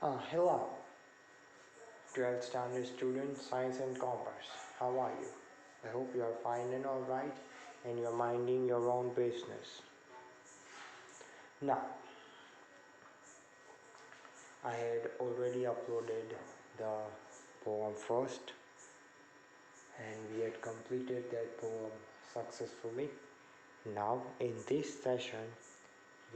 Hello, 12th standard student, Science and Commerce. How are you? I hope you are fine and alright and you're minding your own business. Now, I had already uploaded the poem first and we had completed that poem successfully. Now, in this session,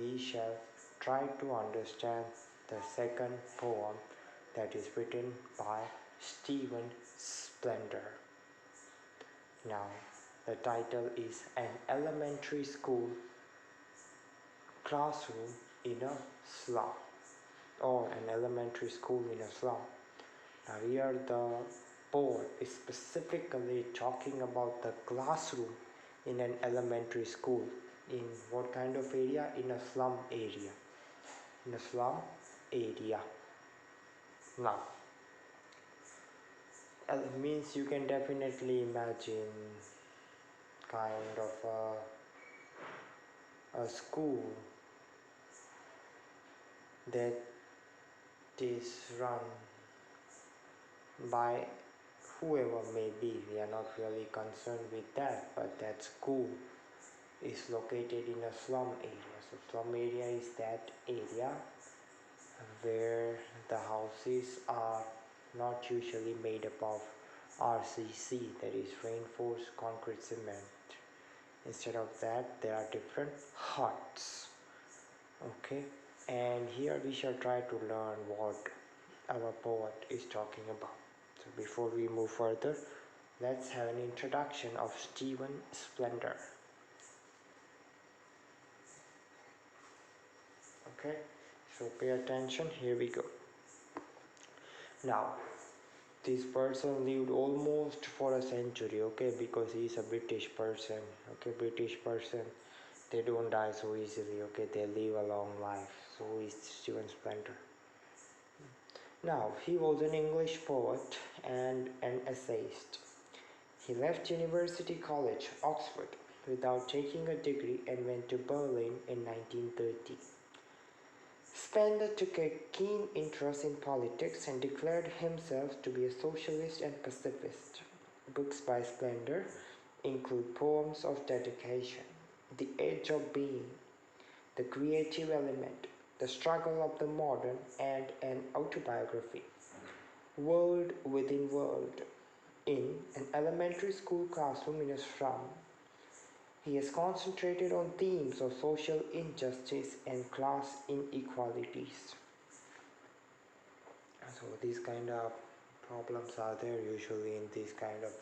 we shall try to understand the second poem that is written by Stephen Splendor. Now, the title is An Elementary School Classroom in a Slum, or An Elementary School in a Slum. Now, here the poet is specifically talking about the classroom in an elementary school. In what kind of area? In a slum area. In a slum area. Now, means you can definitely imagine kind of a school that is run by whoever may be. We are not really concerned with that, but that school is located in a slum area. So slum area is that area where the houses are not usually made up of RCC, that is reinforced concrete cement. Instead of that, there are different huts. Okay, and here we shall try to learn what our poet is talking about. So before we move further, let's have an introduction of Stephen Splendor. Okay, so pay attention, here we go. Now, this person lived almost for a century, okay, because he is a British person. Okay, British person, they don't die so easily, okay, they live a long life. So is Stephen Splendor. Now, he was an English poet and an essayist. He left University College, Oxford, without taking a degree and went to Berlin in 1930. Splendor took a keen interest in politics and declared himself to be a socialist and pacifist. Books by Splendor include poems of dedication, The Age of Being, The Creative Element, The Struggle of the Modern, and an autobiography, World Within World. In an elementary school classroom in a slum, he has concentrated on themes of social injustice and class inequalities. So these kind of problems are there usually in this kind of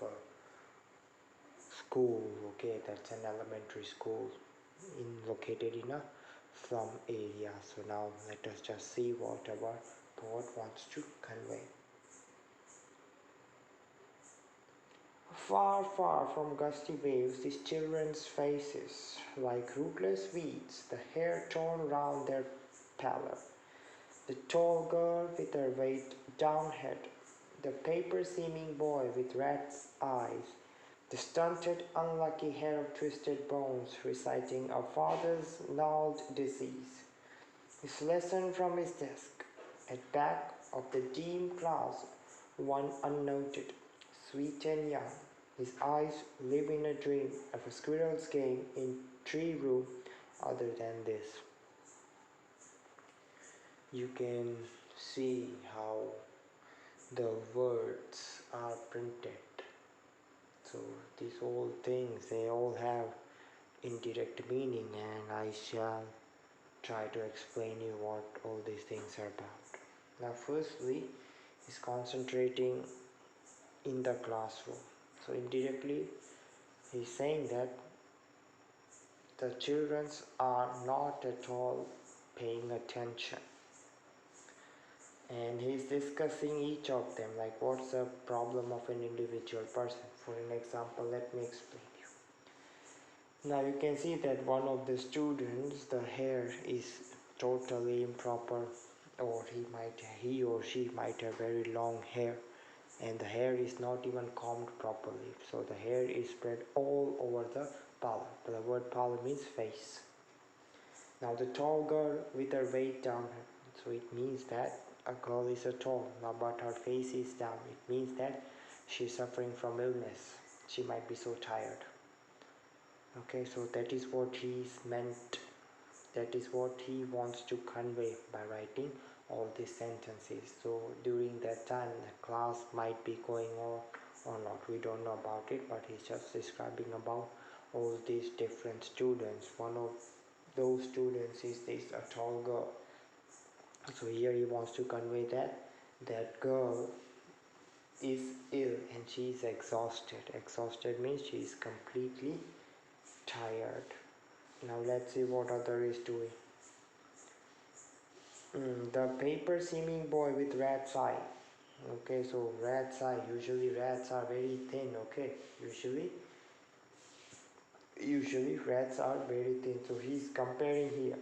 school. Okay, that's an elementary school located in a slum area. So now let us just see what our poet wants to convey. Far, far from gusty waves, these children's faces, like rootless weeds, the hair torn round their pallor. The tall girl with her weight down head, the paper-seeming boy with rat's eyes, the stunted, unlucky hair of twisted bones reciting a father's gnarled disease. His lesson from his desk, at back of the dim class, one unnoted, sweet and young. His eyes live in a dream of a squirrel's game in tree room other than this. You can see how the words are printed. So these all things, they all have indirect meaning, and I shall try to explain you what all these things are about. Now firstly is concentrating in the classroom. So indirectly he's saying that the children are not at all paying attention, and he's discussing each of them, like what's the problem of an individual person. For an example, let me explain you. Now you can see that one of the students, the hair is totally improper, or he or she might have very long hair, and the hair is not even combed properly, so the hair is spread all over the pallor. The word pallor means face. Now the tall girl with her weight down, so it means that A girl is tall, now but her face is down. It means that she's suffering from illness. She might be so tired. Okay, so that is what he's meant. That is what he wants to convey by writing all these sentences. So during that time, the class might be going on or not. We don't know about it, but he's just describing about all these different students. One of those students is this a tall girl. So here he wants to convey that that girl is ill and she is exhausted. Exhausted means she is completely tired. Now let's see what other is doing. The paper seeming boy with rat's eye. Okay, so rat's eye. Usually rats are very thin. Okay, usually rats are very thin. So he's comparing here.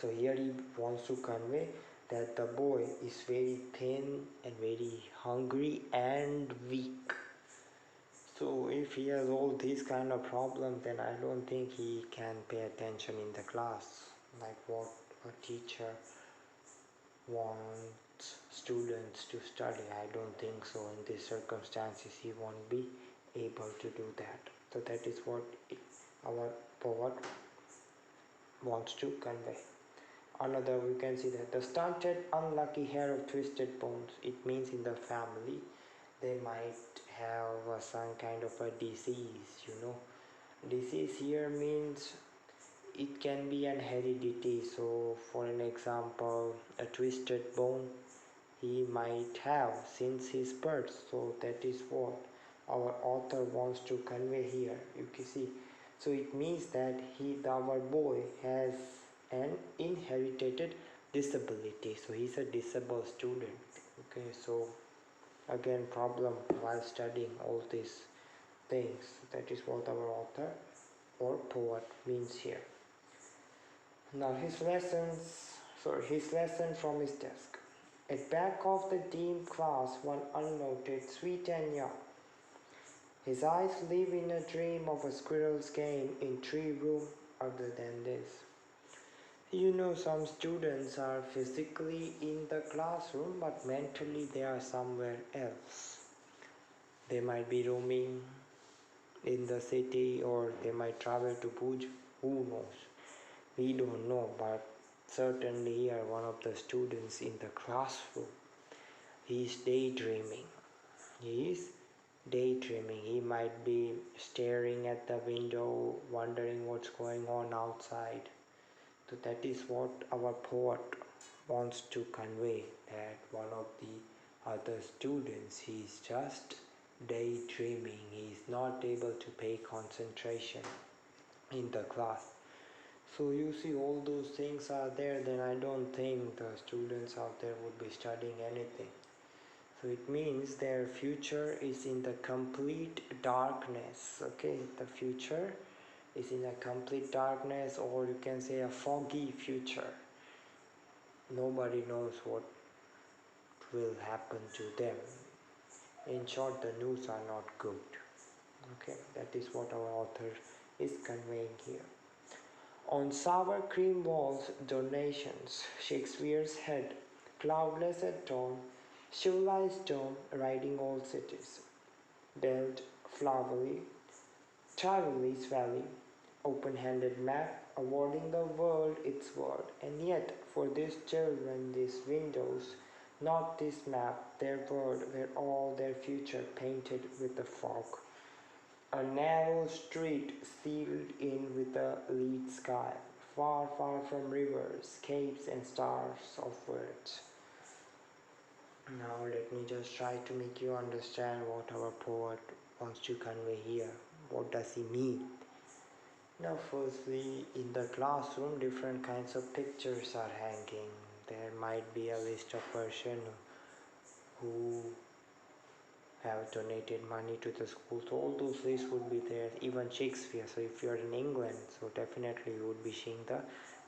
So here he wants to convey that the boy is very thin and very hungry and weak. So if he has all these kind of problems, then I don't think he can pay attention in the class, like what a teacher wants students to study. I don't think so. In these circumstances, he won't be able to do that. So that is what our poet wants to convey. Another, we can see that the stunted, unlucky hair of twisted bones. It means in the family they might have some kind of a disease. Disease here means it can be an heredity. So for an example, a twisted bone he might have since his birth. So that is what our author wants to convey here. You can see. So it means that our boy has an inherited disability. So he's a disabled student. Okay, so again problem while studying all these things. That is what our author or poet means here. Now his lesson from his desk. At back of the dim class, one unnoted, sweet and young. His eyes live in a dream of a squirrel's game in tree room. Other than this, some students are physically in the classroom, but mentally they are somewhere else. They might be roaming in the city or they might travel to Puj. Who knows? We don't know, but certainly here one of the students in the classroom, he is daydreaming. He is daydreaming. He might be staring at the window, wondering what's going on outside. So that is what our poet wants to convey, that one of the other students, he is just daydreaming. He is not able to pay concentration in the class. So you see all those things are there, then I don't think the students out there would be studying anything. So it means their future is in the complete darkness. Okay, the future is in a complete darkness, or you can say a foggy future. Nobody knows what will happen to them. In short, the news are not good. Okay, that is what our author is conveying here. On sour cream walls, donations, Shakespeare's head, cloudless at dawn, civilized dome riding all cities, dealt flowery, Tirolese Valley, open-handed map awarding the world its word, and yet for these children, these windows, not this map, their word, were all their future painted with the fog. A narrow street sealed in with a lead sky, far, far from rivers, capes and stars of words. Now let me just try to make you understand what our poet wants to convey here. What does he mean? Now firstly, in the classroom, different kinds of pictures are hanging. There might be a list of persons who have donated money to the school. So all those lists would be there. Even Shakespeare. So if you're in England, so definitely you would be seeing the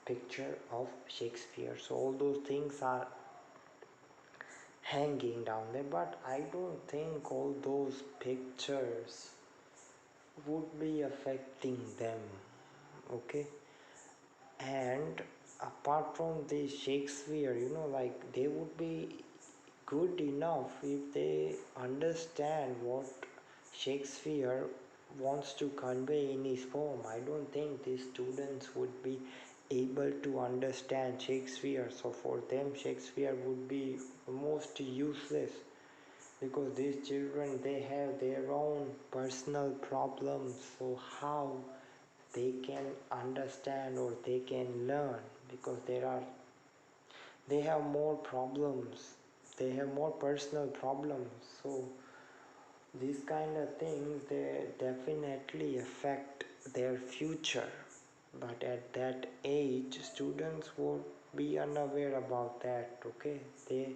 picture of Shakespeare. So all those things are hanging down there. But I don't think all those pictures would be affecting them. Okay. And apart from this Shakespeare, like they would be good enough if they understand what Shakespeare wants to convey in his poem. I don't think these students would be able to understand Shakespeare, so for them Shakespeare would be most useless, because these children, they have their own personal problems, so how they can understand or they can learn, because they have more problems, they have more personal problems. So these kind of things, they definitely affect their future, but at that age students would be unaware about that. Okay, they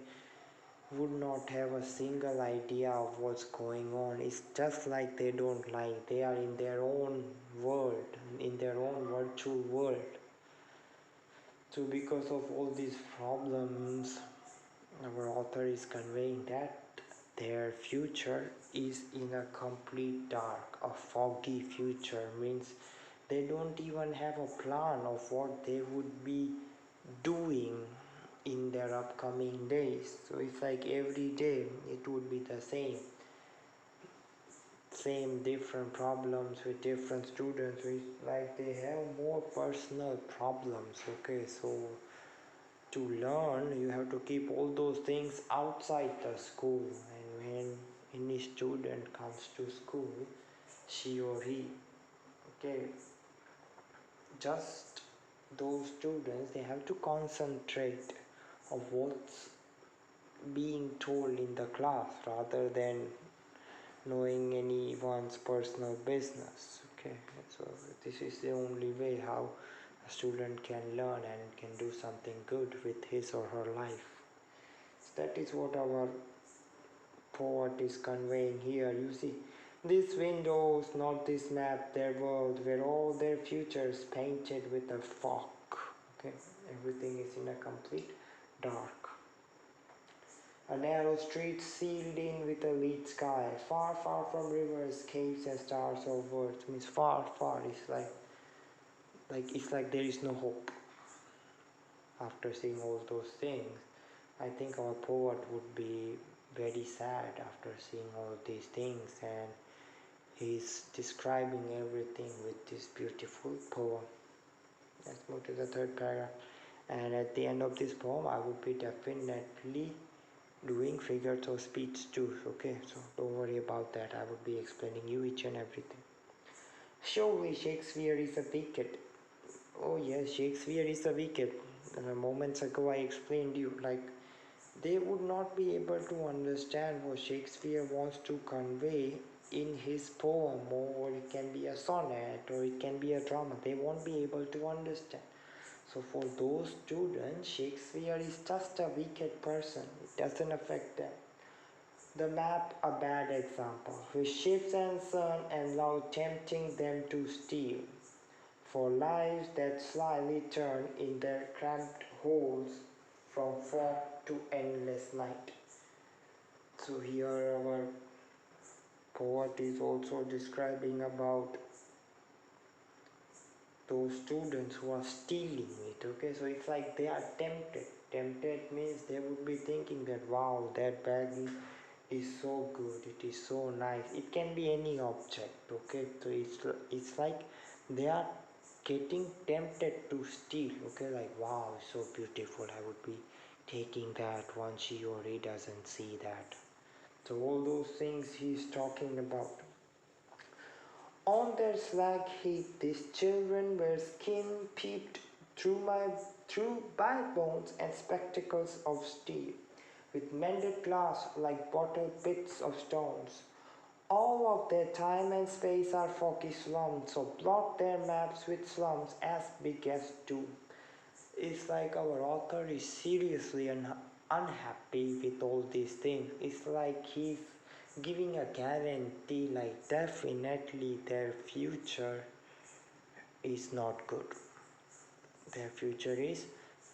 would not have a single idea of what's going on. It's just like they don't like, they are in their own world, in their own virtual world. So because of all these problems, our author is conveying that their future is in a complete dark, a foggy future, means they don't even have a plan of what they would be doing in their upcoming days. So it's like every day it would be the same different problems with different students. So it's like they have more personal problems. Okay, so to learn you have to keep all those things outside the school, and when any student comes to school, she or he, okay, just those students, they have to concentrate of what's being told in the class rather than knowing anyone's personal business. Okay, so this is the only way how a student can learn and can do something good with his or her life. So that is what our poet is conveying here. You see, these windows, not this map, their world, where all their futures painted with a fog. Okay, everything is in a complete dark. A narrow street sealed in with a lit sky, far, far from rivers, caves, and stars of words. Means far, far. It's like there is no hope. After seeing all those things, I think our poet would be very sad after seeing all these things, and he's describing everything with this beautiful poem. Let's move to the third paragraph. And at the end of this poem, I would be definitely doing figures of speech too. Okay, so don't worry about that. I would be explaining you each and everything. Surely Shakespeare is a wicked. Oh yes, Shakespeare is a wicked. Moments ago I explained you, like they would not be able to understand what Shakespeare wants to convey in his poem, or it can be a sonnet, or it can be a drama. They won't be able to understand. So for those students, Shakespeare is just a wicked person. It doesn't affect them. The map, a bad example, with ships and sun and love tempting them to steal, for lives that slyly turn in their cramped holes from fog to endless night. So here our poet is also describing about those students who are stealing it. Okay, so it's like they are tempted means they would be thinking that wow, that bag is so good, it is so nice. It can be any object. Okay, so it's like they are getting tempted to steal. Okay, like wow, so beautiful, I would be taking that once she or he doesn't see that. So all those things he's talking about. On their slag heap, these children were skin peeped through backbones and spectacles of steel, with mended glass like bottled bits of stones. All of their time and space are foggy slums, so blot their maps with slums as big as doom. It's like our author is seriously unhappy with all these things. It's like he's giving a guarantee, like definitely their future is not good. Their future is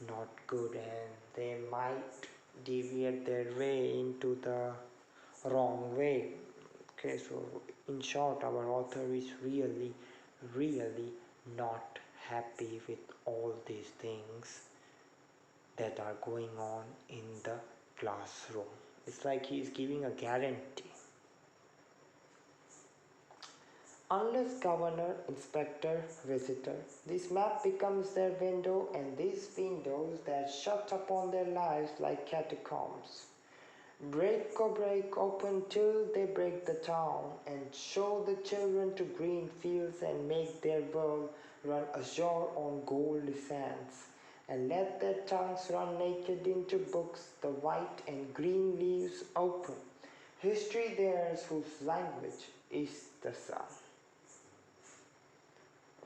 not good, and they might deviate their way into the wrong way. Okay, so in short, our author is really, really not happy with all these things that are going on in the classroom. It's like he is giving a guarantee. Unless governor, inspector, visitor, this map becomes their window, and these windows that shut upon their lives like catacombs. Break open till they break the town, and show the children to green fields, and make their world run azure on gold sands, and let their tongues run naked into books, the white and green leaves open. History theirs whose language is the sun.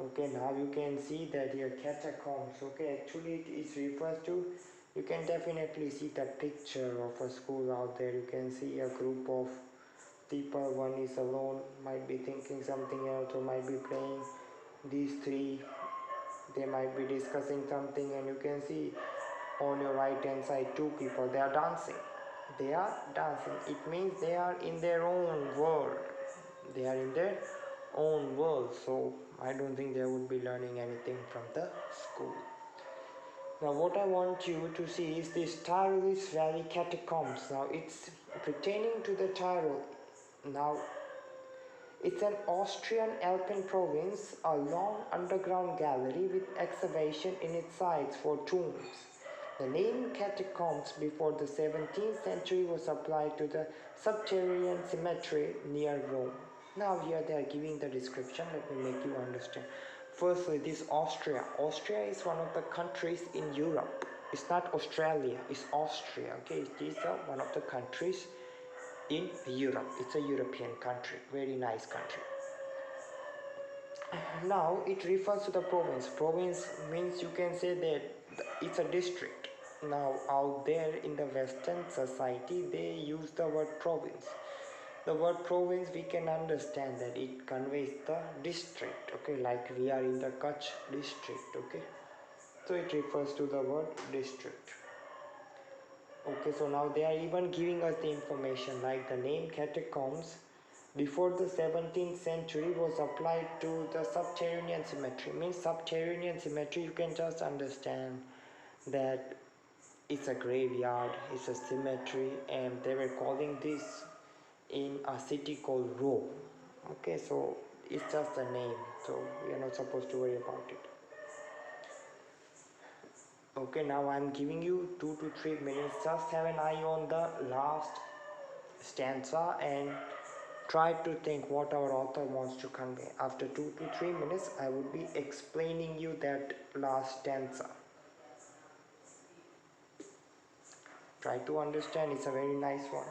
Okay, now you can see that here catacombs. Okay, actually it is refers to, you can definitely see the picture of a school out there. You can see a group of people, one is alone, might be thinking something else, or might be playing. These three, they might be discussing something, and you can see on your right hand side two people, they are dancing. They are dancing. It means they are in their own world. They are in their own world. So I don't think they would be learning anything from the school. Now what I want you to see is this Tyrolese Valley Catacombs. Now it's pertaining to the Tyrol. Now it's an Austrian Alpine province, a long underground gallery with excavation in its sides for tombs. The name catacombs before the 17th century was applied to the subterranean cemetery near Rome. Now here they are giving the description. Let me make you understand. Firstly, this Austria. Austria is one of the countries in Europe. It's not Australia, it's Austria. Okay, it is one of the countries in Europe. It's a European country, very nice country. Now it refers to the province. Province means you can say that it's a district. Now out there in the Western society, they use the word province. The word province, we can understand that it conveys the district. Okay, like we are in the Kutch district. Okay, so it refers to the word district. Okay, so now they are even giving us the information like the name catacombs before the 17th century was applied to the subterranean cemetery. Means subterranean cemetery, you can just understand that it's a graveyard, it's a cemetery, and they were calling this in a city called Rome. Okay, so it's just a name, so we are not supposed to worry about it. Okay, now I'm giving you 2 to 3 minutes. Just have an eye on the last stanza and try to think what our author wants to convey. After 2 to 3 minutes, I would be explaining you that last stanza. Try to understand, it's a very nice one.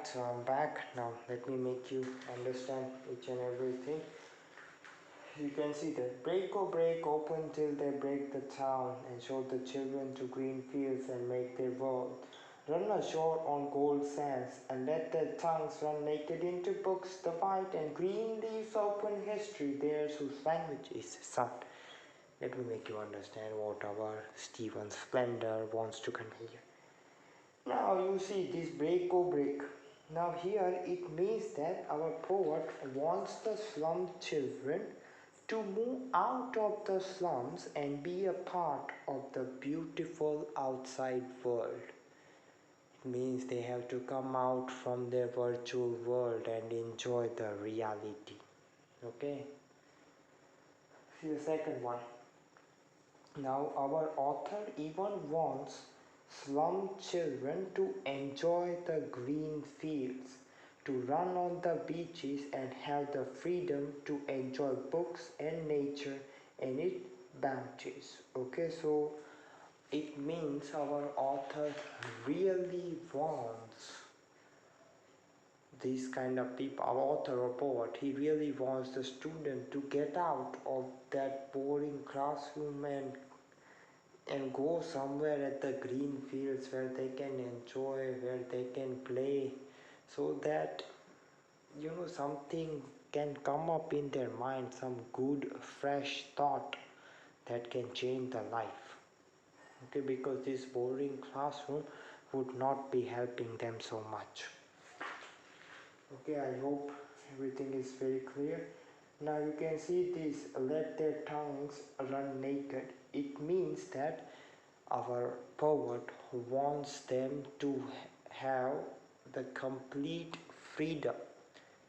Alright, so I'm back. Now let me make you understand each and everything. You can see that break, oh break, open till they break the town, and show the children to green fields and make their world. Run ashore on gold sands, and let their tongues run naked into books. The white and green leaves open history, theirs whose language is sun. Let me make you understand what our Stephen Splendor wants to convey here. Now you see this break, oh break. Now here it means that our poet wants the slum children to move out of the slums and be a part of the beautiful outside world. It means they have to come out from their virtual world and enjoy the reality. Okay? See the second one. Now our author even wants slum children to enjoy the green fields, to run on the beaches and have the freedom to enjoy books and nature and its bounties. Okay, so it means our author really wants these kind of people, our author or poet, he really wants the student to get out of that boring classroom and go somewhere at the green fields where they can enjoy, where they can play, so that something can come up in their mind, some good fresh thought that can change the life. Okay, because this boring classroom would not be helping them so much. Okay, I hope everything is very clear. Now you can see this, let their tongues run naked. It means that our poet wants them to have the complete freedom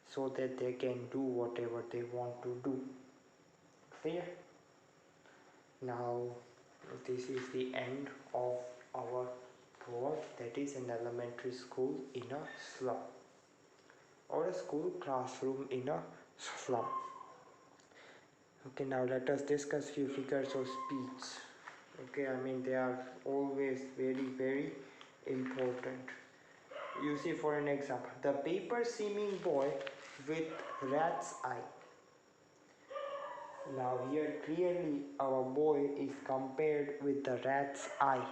so that they can do whatever they want to do. Clear? Now this is the end of our poem, that is an elementary school in a slum, or a school classroom in a slum. Okay, now let us discuss few figures of speech. Okay, I mean they are always very very important. You see, for an example, the paper seeming boy with rat's eye. Now here clearly our boy is compared with the rat's eye.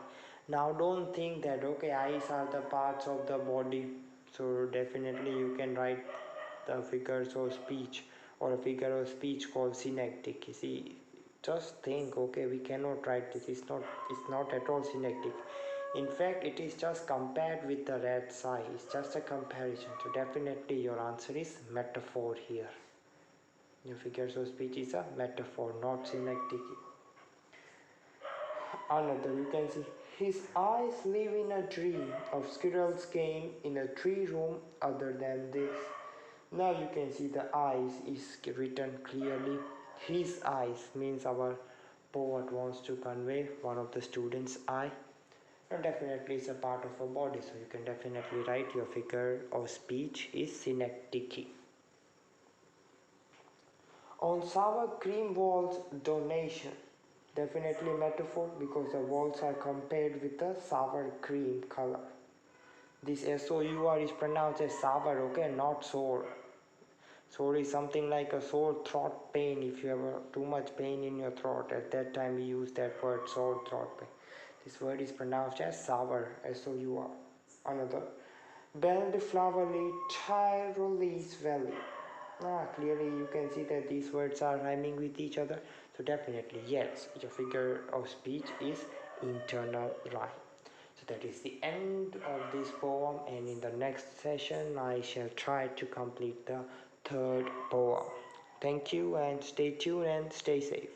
Now don't think that okay, eyes are the parts of the body, so definitely you can write the figures of speech or a figure of speech called synectic. You see, just think, okay, we cannot write this, it's not at all synectic. In fact, it is just compared with the rat's eye. It's just a comparison. So definitely your answer is metaphor here. Your figures of speech is a metaphor, not synectic. Another, you can see, his eyes live in a dream of squirrels game in a tree room other than this. Now you can see the eyes is written clearly. His eyes means our poet wants to convey one of the student's eye. And definitely it's a part of a body, so you can definitely write your figure of speech is synectic. On sour cream walls, donation. Definitely metaphor because the walls are compared with the sour cream color. This SOUR is pronounced as sour, okay, not sore. Sore is something like a sore throat pain. If you have too much pain in your throat, at that time we use that word, sore throat pain. This word is pronounced as sour, SOUR. Another, belled flowery Tyrolese valley. Clearly you can see that these words are rhyming with each other. So definitely yes, your figure of speech is internal rhyme. So that is the end of this poem, and in the next session I shall try to complete the third poem. Thank you and stay tuned and stay safe.